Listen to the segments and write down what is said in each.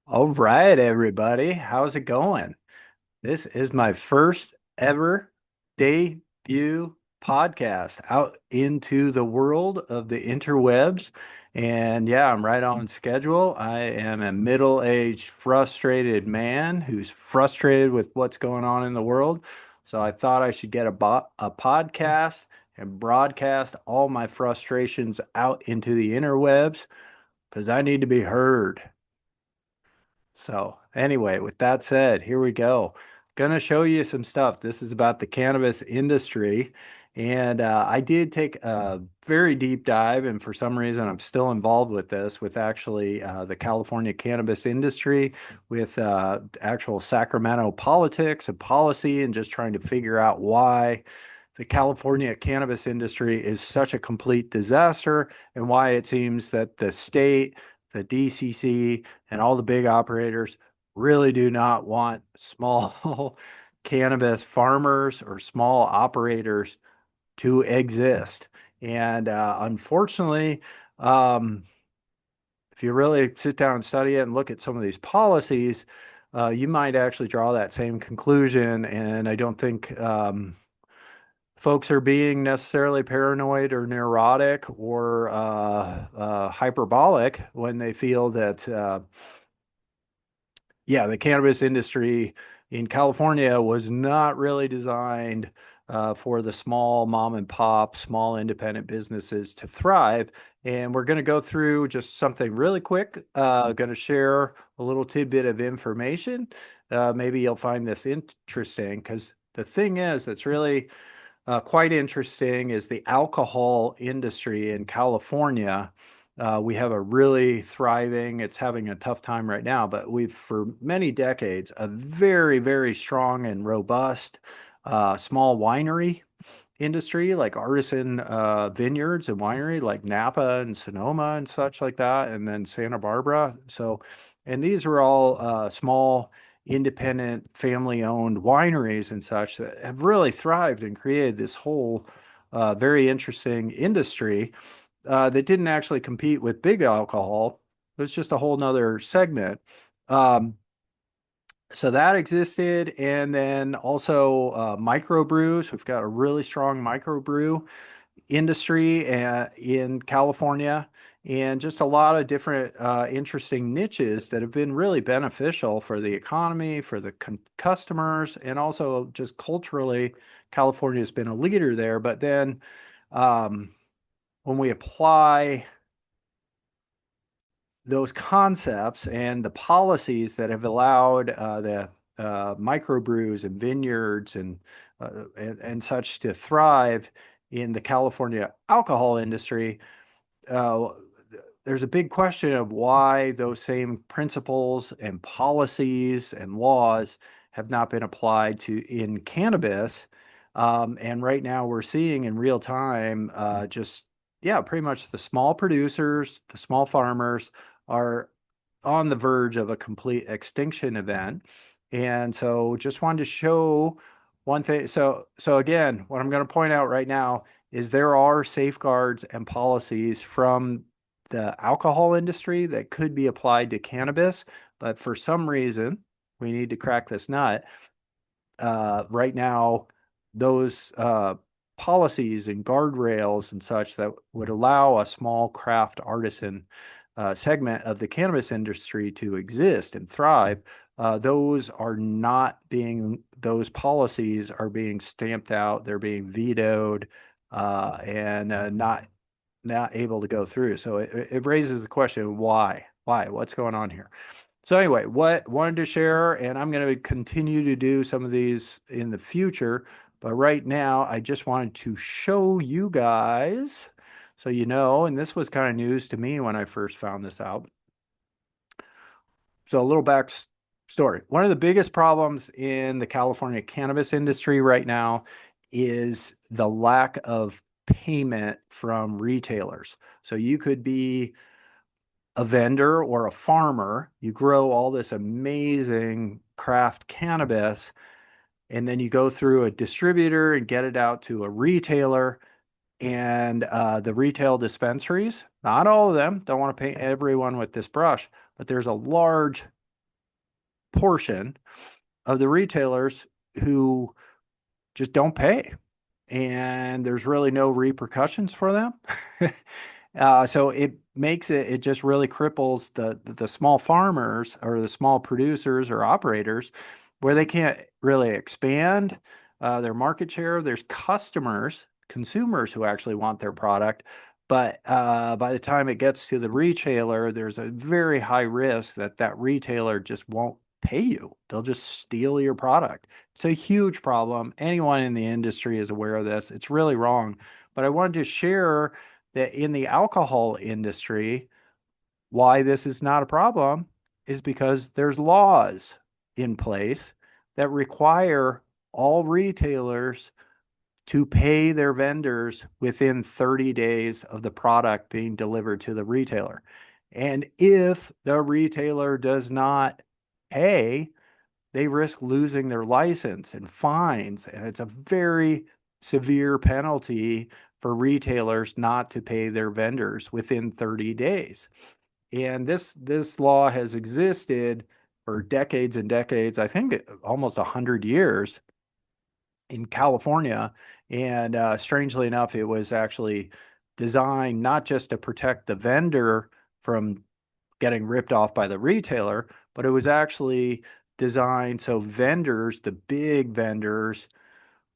All right, everybody. How's it going? This is my first ever debut podcast out into the world of the interwebs. And yeah, I'm right on schedule. I am a middle-aged, frustrated man who's frustrated with what's going on in the world. So I thought I should get a podcast and broadcast all my frustrations out into the interwebs because I need to be heard. So, anyway, with that said, here we go. Gonna show you some stuff. This is about the cannabis industry. And I did take a very deep dive, and for some reason, I'm still involved with this, with actually the California cannabis industry, with actual Sacramento politics and policy, and just trying to figure out why the California cannabis industry is such a complete disaster and why it seems that the state, the DCC, and all the big operators really do not want small cannabis farmers or small operators to exist. And unfortunately, um, if you really sit down and study it and look at some of these policies, you might actually draw that same conclusion. And I don't think folks are being necessarily paranoid or neurotic or hyperbolic when they feel that, yeah, the cannabis industry in California was not really designed for the small mom and pop, small independent businesses to thrive. And we're going to go through just something really quick. Going to share a little tidbit of information. Maybe you'll find this interesting because the thing is that's really quite interesting is the alcohol industry in California. We have a really thriving, it's having a tough time right now, but we've for many decades a very, very strong and robust small winery industry, like artisan vineyards and winery, like Napa and Sonoma and such like that, and then Santa Barbara. So, and these are all small, independent, family-owned wineries and such that have really thrived and created this whole very interesting industry that didn't actually compete with big alcohol. It was just a whole nother segment. Um, so that existed, and then also microbrews. We've got a really strong microbrew industry in California, and just a lot of different interesting niches that have been really beneficial for the economy, for the customers, and also just culturally, California has been a leader there. But then um, when we apply those concepts and the policies that have allowed the microbrews and vineyards and such to thrive in the California alcohol industry, uh, there's a big question of why those same principles and policies and laws have not been applied to in cannabis. And right now we're seeing in real time just, yeah, pretty much the small producers, the small farmers are on the verge of a complete extinction event. And so just wanted to show one thing. So again, what I'm going to point out right now is there are safeguards and policies from the alcohol industry that could be applied to cannabis, but for some reason, we need to crack this nut. Right now, those policies and guardrails and such that would allow a small craft artisan segment of the cannabis industry to exist and thrive, those are not being, those policies are being stamped out, they're being vetoed, and not able to go through. So it raises the question, why? Why? What's going on here? So anyway, what wanted to share, and I'm going to continue to do some of these in the future, but right now I just wanted to show you guys so you know, and this was kind of news to me when I first found this out. So a little back story. One of the biggest problems in the California cannabis industry right now is the lack of payment from retailers. So you could be a vendor or a farmer, you grow all this amazing craft cannabis, and then you go through a distributor and get it out to a retailer. And the retail dispensaries, not all of them, don't want to paint everyone with this brush, but there's a large portion of the retailers who just don't pay, and there's really no repercussions for them. So it makes it just really cripples the small farmers or the small producers or operators where they can't really expand their market share. There's customers, consumers who actually want their product, but by the time it gets to the retailer, there's a very high risk that that retailer just won't pay you. They'll just steal your product. It's a huge problem. Anyone in the industry is aware of this. It's really wrong. But I wanted to share that in the alcohol industry, why this is not a problem is because there's laws in place that require all retailers to pay their vendors within 30 days of the product being delivered to the retailer. And if the retailer does not pay, they risk losing their license and fines. And it's a very severe penalty for retailers not to pay their vendors within 30 days. And this law has existed for decades and decades, I think almost 100 years in California. And strangely enough, it was actually designed not just to protect the vendor from getting ripped off by the retailer, but it was actually designed so vendors, the big vendors,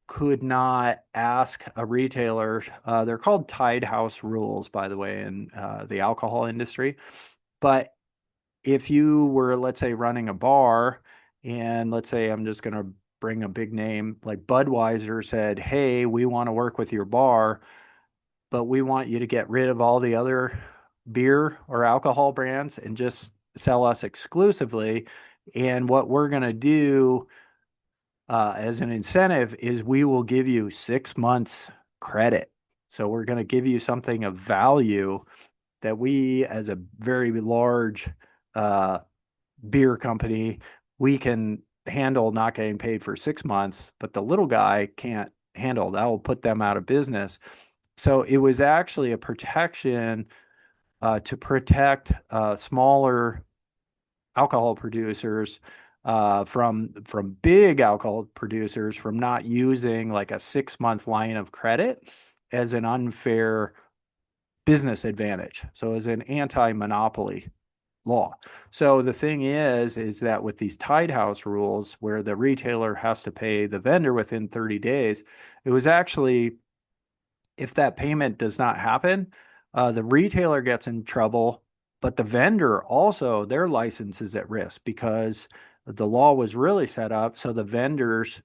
could not ask a retailer. They're called tied house rules, by the way, in the alcohol industry. But if you were, let's say, running a bar, and let's say I'm just going to bring a big name like Budweiser said, hey, we want to work with your bar, but we want you to get rid of all the other beer or alcohol brands and just sell us exclusively. And what we're going to do as an incentive is we will give you 6 months credit. So we're going to give you something of value that we, as a very large uh, beer company, we can handle not getting paid for 6 months, but the little guy can't handle. That will put them out of business. So it was actually a protection to protect smaller alcohol producers from big alcohol producers from not using like a 6 month line of credit as an unfair business advantage. So as an anti-monopoly law. So the thing is that with these tied house rules where the retailer has to pay the vendor within 30 days, it was actually, if that payment does not happen, the retailer gets in trouble, but the vendor also, their license is at risk because the law was really set up so the vendors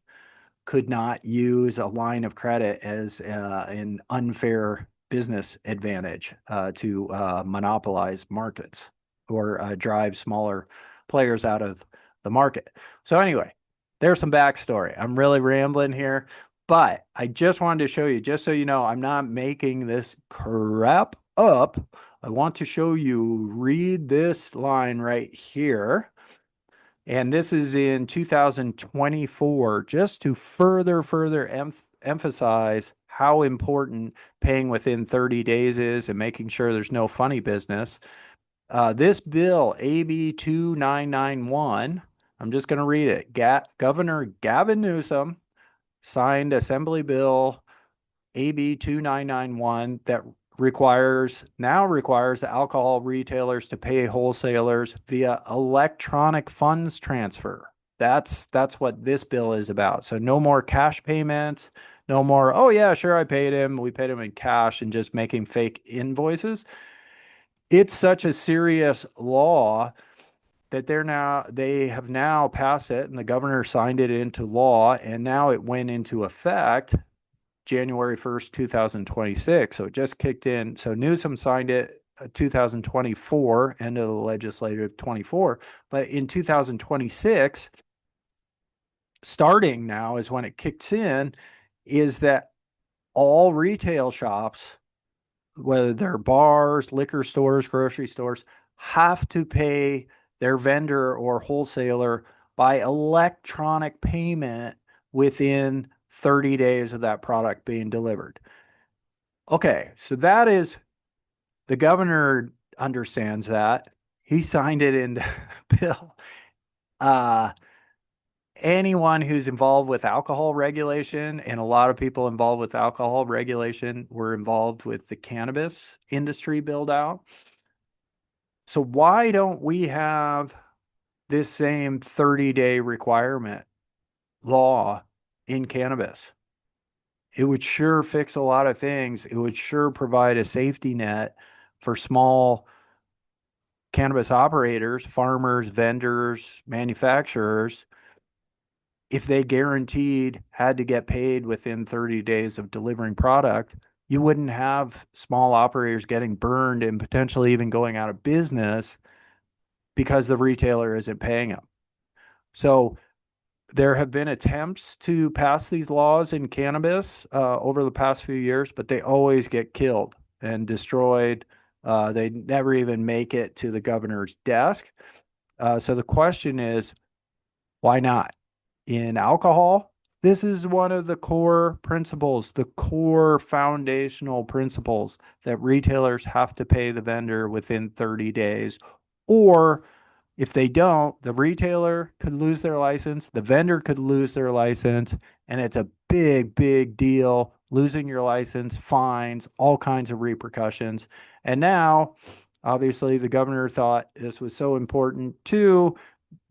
could not use a line of credit as an unfair business advantage to monopolize markets or drive smaller players out of the market. So anyway, there's some backstory. I'm really rambling here, but I just wanted to show you, just so you know, I'm not making this crap up. I want to show you, read this line right here. And this is in 2024, just to further emphasize how important paying within 30 days is and making sure there's no funny business. This bill, AB 2991, I'm just going to read it. Governor Gavin Newsom signed Assembly Bill AB 2991 that now requires alcohol retailers to pay wholesalers via electronic funds transfer. That's what this bill is about. So no more cash payments, no more, oh yeah, sure, I paid him. We paid him in cash and just making fake invoices. It's such a serious law that they have now passed it and the governor signed it into law and now it went into effect January 1st, 2026. So it just kicked in. So Newsom signed it 2024, end of the legislative 24. But in 2026, starting now is when it kicks in, is that all retail shops, whether they're bars, liquor stores, grocery stores, have to pay their vendor or wholesaler by electronic payment within 30 days of that product being delivered. Okay, so that is, the governor understands that. He signed it in the bill. Uh, Anyone who's involved with alcohol regulation, and a lot of people involved with alcohol regulation were involved with the cannabis industry build out. So why don't we have this same 30-day requirement law in cannabis? It would sure fix a lot of things. It would sure provide a safety net for small cannabis operators, farmers, vendors, manufacturers, if they guaranteed had to get paid within 30 days of delivering product. You wouldn't have small operators getting burned and potentially even going out of business because the retailer isn't paying them. So there have been attempts to pass these laws in cannabis over the past few years, but they always get killed and destroyed. They never even make it to the governor's desk. So the question is, why not? In alcohol, this is one of the core principles, the core foundational principles that retailers have to pay the vendor within 30 days, or if they don't, the retailer could lose their license, the vendor could lose their license, and it's a big, big deal. Losing your license, fines, all kinds of repercussions. And now, obviously, the governor thought this was so important too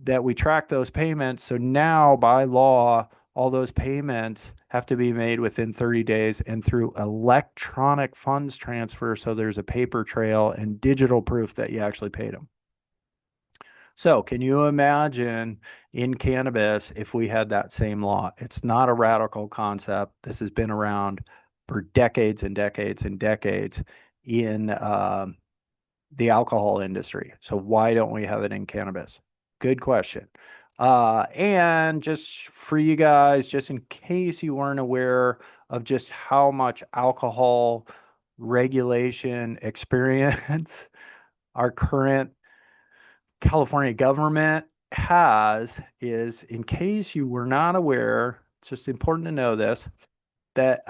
that we track those payments. So now, by law, all those payments have to be made within 30 days and through electronic funds transfer. So there's a paper trail and digital proof that you actually paid them. So, can you imagine in cannabis if we had that same law? It's not a radical concept. This has been around for decades and decades and decades in the alcohol industry. So, why don't we have it in cannabis? Good question. And just for you guys, just in case you weren't aware of just how much alcohol regulation experience our current California government has, is in case you were not aware, it's just important to know this, that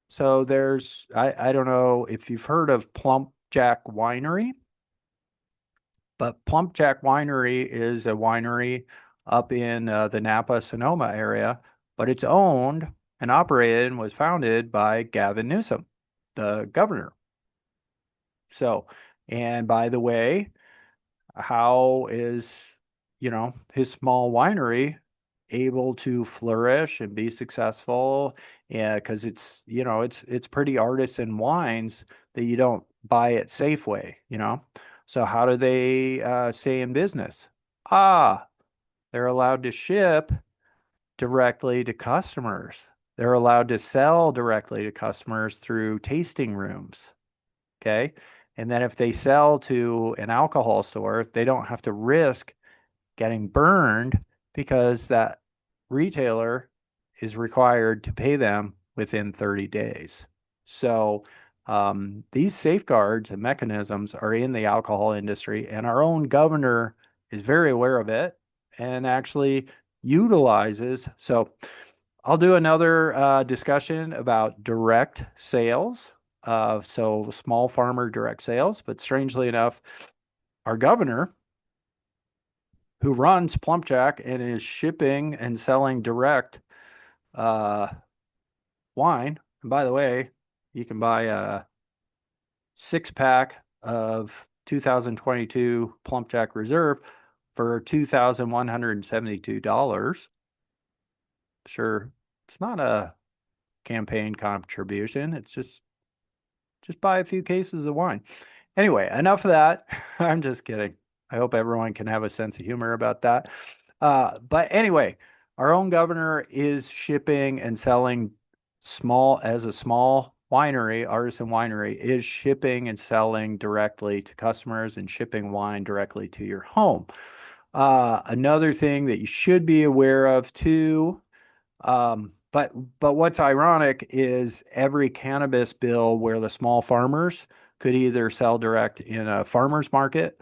so there's I don't know if you've heard of Plump Jack Winery, but Plump Jack Winery is a winery up in the Napa Sonoma area, but it's owned and operated and was founded by Gavin Newsom, the governor. So, and by the way, how is, his small winery able to flourish and be successful? Yeah, because it's pretty artisan wines that you don't buy at Safeway. So how do they stay in business? Ah, they're allowed to ship directly to customers. They're allowed to sell directly to customers through tasting rooms. Okay. And then if they sell to an alcohol store, they don't have to risk getting burned because that retailer is required to pay them within 30 days. So these safeguards and mechanisms are in the alcohol industry, and our own governor is very aware of it and actually utilizes. So I'll do another discussion about direct sales. So small farmer direct sales, but strangely enough, our governor who runs Plumpjack and is shipping and selling direct uh, wine. And by the way, you can buy a 6 pack of 2022 Plumpjack Reserve for $2,172. Sure, it's not a campaign contribution. It's just buy a few cases of wine. Anyway, enough of that. I'm just kidding. I hope everyone can have a sense of humor about that. But anyway, our own governor is shipping and selling as a small winery, artisan winery, is shipping and selling directly to customers and shipping wine directly to your home. Another thing that you should be aware of too, but what's ironic is every cannabis bill where the small farmers could either sell direct in a farmer's market,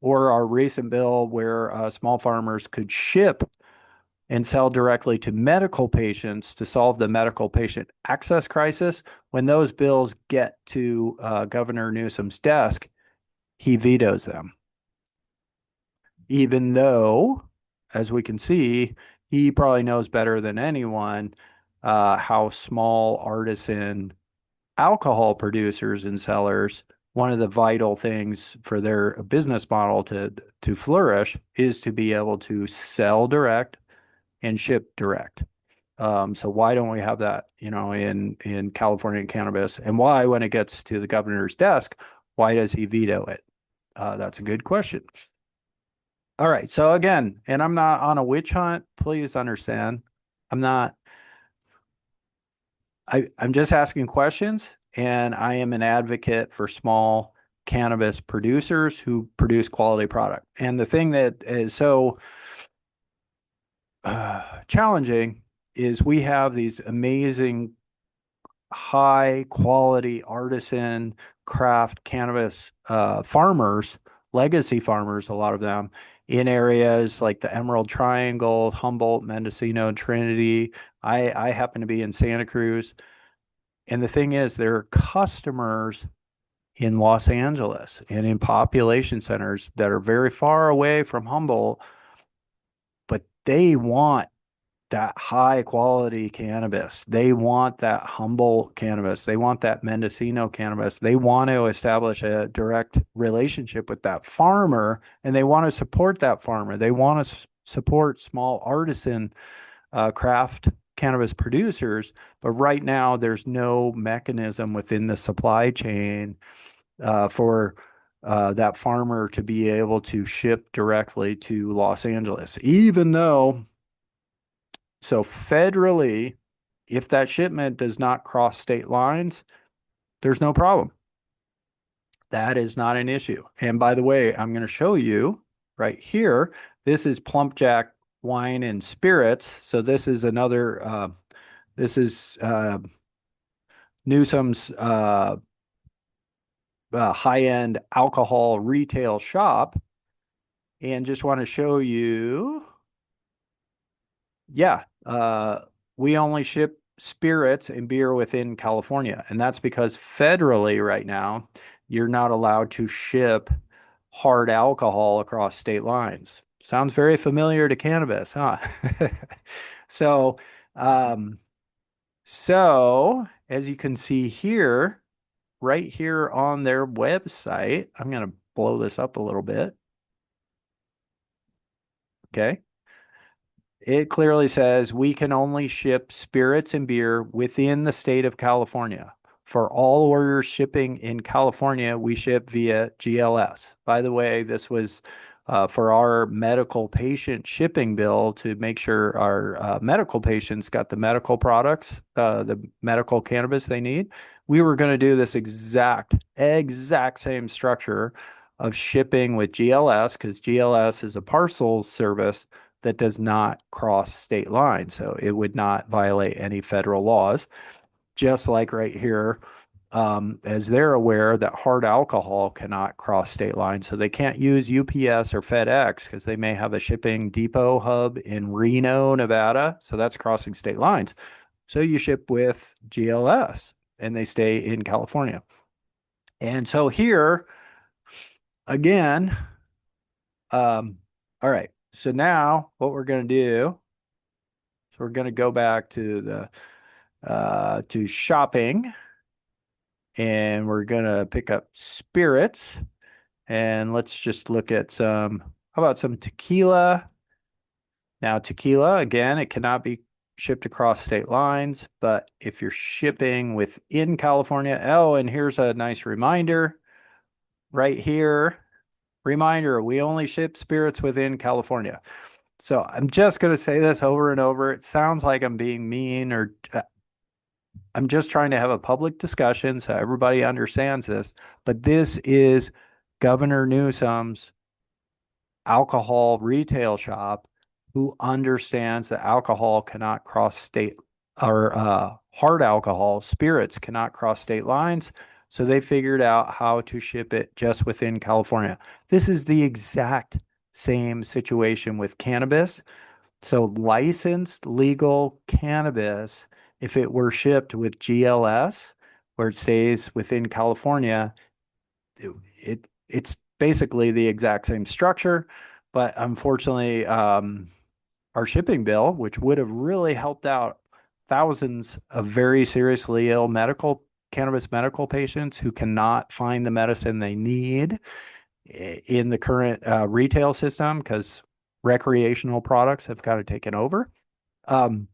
or our recent bill where small farmers could ship and sell directly to medical patients to solve the medical patient access crisis. When those bills get to Governor Newsom's desk, he vetoes them. even though, as we can see, he probably knows better than anyone how small artisan alcohol producers and sellers, one of the vital things for their business model to flourish is to be able to sell direct and ship direct. So why don't we have that, in California cannabis? And why, when it gets to the governor's desk, why does he veto it? That's a good question. All right. So again, and I'm not on a witch hunt. Please understand, I'm not. I'm just asking questions, and I am an advocate for small cannabis producers who produce quality product. And the thing that is so challenging is we have these amazing high quality artisan craft cannabis farmers, legacy farmers, a lot of them in areas like the Emerald Triangle, Humboldt, Mendocino, Trinity. I happen to be in Santa Cruz. And the thing is, there are customers in Los Angeles and in population centers that are very far away from Humboldt, but they want that high quality cannabis. They want that Humboldt cannabis. They want that Mendocino cannabis. They want to establish a direct relationship with that farmer, and they want to support that farmer. They want to support small artisan craft cannabis producers. But right now, there's no mechanism within the supply chain for that farmer to be able to ship directly to Los Angeles, even though, so federally, if that shipment does not cross state lines, there's no problem. That is not an issue. And by the way, I'm going to show you right here. This is Plump Jack Wine and Spirits. So this is this is Newsom's high-end alcohol retail shop. And just want to show you, yeah, we only ship spirits and beer within California. And that's because federally right now, you're not allowed to ship hard alcohol across state lines. Sounds very familiar to cannabis, huh? So, um, so as you can see here, right here on their website, I'm going to blow this up a little bit. Okay. It clearly says we can only ship spirits and beer within the state of California. For all orders shipping in California, we ship via GLS. By the way, this was for our medical patient shipping bill to make sure our medical patients got the medical products, the medical cannabis they need. We were going to do this exact same structure of shipping with GLS because GLS is a parcel service that does not cross state lines. So it would not violate any federal laws. Just like right here, as they're aware that hard alcohol cannot cross state lines. So they can't use UPS or FedEx because they may have a shipping depot hub in Reno, Nevada. So that's crossing state lines. So you ship with GLS and they stay in California. And so here, again, all right. So now what we're going to do, so we're going to go back to the to shopping, and we're going to pick up spirits, and let's just look at how about some tequila? Now, tequila, again, it cannot be shipped across state lines, but if you're shipping within California, oh, and here's a nice reminder right here. Reminder, we only ship spirits within California. So I'm just going to say this over and over. It sounds like I'm being mean, or I'm just trying to have a public discussion so everybody understands this. But this is Governor Newsom's alcohol retail shop who understands that alcohol cannot cross state, or hard alcohol, spirits cannot cross state lines. So they figured out how to ship it just within California. This is the exact same situation with cannabis. So licensed legal cannabis, if it were shipped with GLS, where it stays within California, it's basically the exact same structure. But unfortunately, our shipping bill, which would have really helped out thousands of very seriously ill cannabis medical patients who cannot find the medicine they need in the current retail system because recreational products have kind of taken over. Um,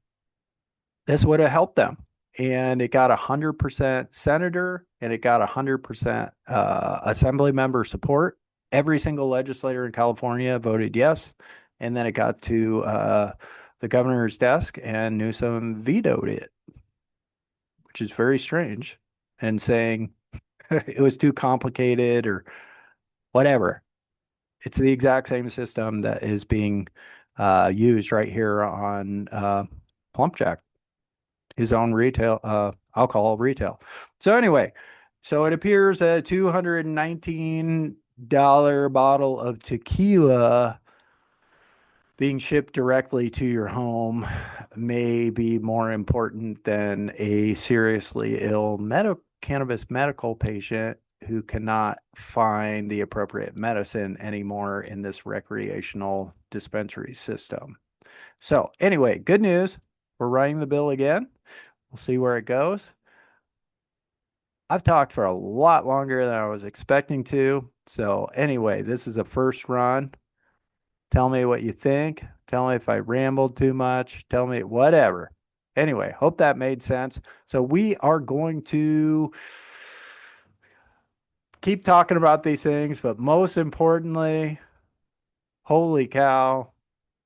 this would have helped them. And it got 100% senator and it got 100% assembly member support. Every single legislator in California voted yes. And then it got to the governor's desk and Newsom vetoed it, which is very strange, and saying it was too complicated or whatever. It's the exact same system that is being used right here on Plumpjack, his own retail alcohol retail. So anyway, so it appears that a $219 bottle of tequila being shipped directly to your home may be more important than a seriously ill cannabis medical patient who cannot find the appropriate medicine anymore in this recreational dispensary system. So, anyway, good news. We're writing the bill again. We'll see where it goes. I've talked for a lot longer than I was expecting to. So, anyway, this is a first run. Tell me what you think. Tell me if I rambled too much. Tell me whatever. Anyway, hope that made sense. So, we are going to keep talking about these things, but most importantly, holy cow,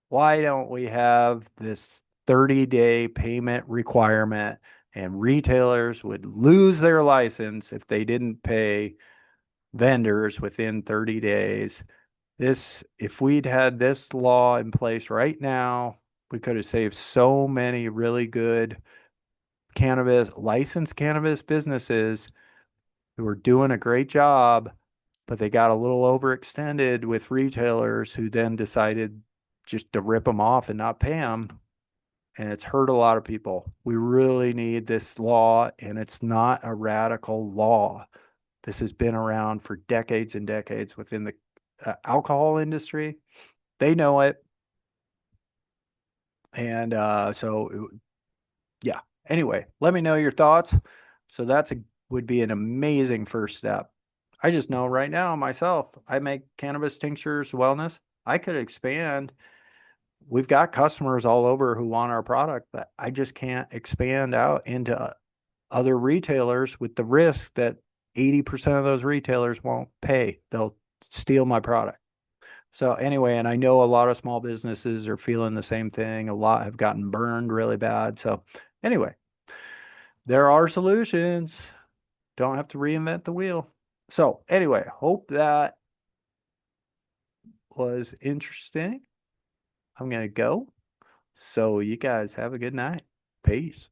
why don't we have this 30-day payment requirement? And retailers would lose their license if they didn't pay vendors within 30 days. If we'd had this law in place right now, we could have saved so many really good licensed cannabis businesses who were doing a great job, but they got a little overextended with retailers who then decided just to rip them off and not pay them. And it's hurt a lot of people. We really need this law, and it's not a radical law. This has been around for decades and decades within the alcohol industry. They know it. And yeah. Anyway, let me know your thoughts. So would be an amazing first step. I just know right now myself, I make cannabis tinctures wellness. I could expand. We've got customers all over who want our product, but I just can't expand out into other retailers with the risk that 80% of those retailers won't pay. They'll steal my product. So anyway, and I know a lot of small businesses are feeling the same thing. A lot have gotten burned really bad. So anyway, there are solutions. Don't have to reinvent the wheel. So anyway, hope that was interesting. I'm going to go. So you guys have a good night. Peace.